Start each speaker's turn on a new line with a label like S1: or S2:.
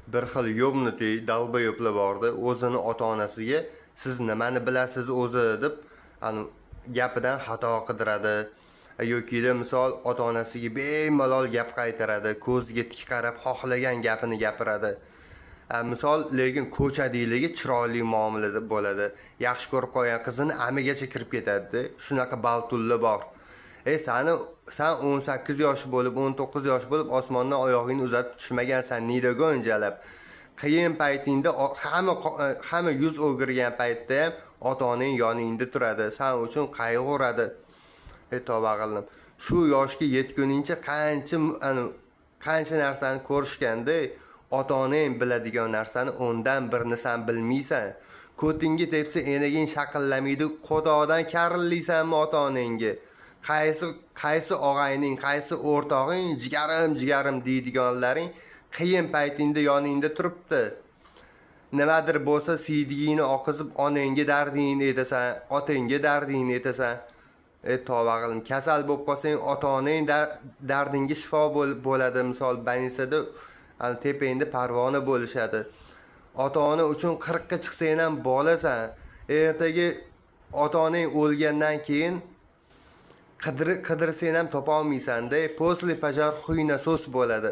S1: Bir xil yo'mniti dalbayoblar bordi. O'zini ota-onasiga siz nimani bilasiz o'zi deb ani gapidan xato qidiradi. Yoki misol ota-onasiga bemalol gap qaytaradi, ko'ziga tik qarab xohlagan gapini gapiradi. Misol lekin ko'chadiyligi chiroyli muomalada bo'ladi. Yaxshi ko'rib qo'ygan qizini amigacha kirib ketadi. Shunaqa baltulli bor. San 18 yosh bo'lib, 19 yosh bo'lib osmondan oyog'ingni uzatib tushmagansan, nidagon jalab. Qiyin paytingda hamma yuz o'girgan paytda ham ota-onang yoningda turadi, san uchun qayg'uradi. Tavba qildim. Shu yoshga yetguningcha qancha narsani ko'rishganda, ota-onang biladigan narsani o'ndan birini sen bilmaysan. Ko'tingga tepsa enaging shaqillamaydi, xudodan karillaysanmi ota-onangga? Qaysi og'ayning, qaysi o'rtog'ing jigarim deydiganlaring qiyin paytingda yoningda turibdi. Nimadir bo'lsa siydigingni oqizib onangga dardingni aytasan, otangga dardingni aytasan. Tavba qildim. Kasal bo'lib qolsang ota-onang dardingga shifo bo'ladi. Misol banisada tepangda parvona bo'lishadi. Ota-ona uchun 40 ga chiqsang ham bolasan. Ertaga ota-onang o'lgandan keyin qidirsang ham topa olmaysan-da. Posle pajar xuyna so'z bo'ladi.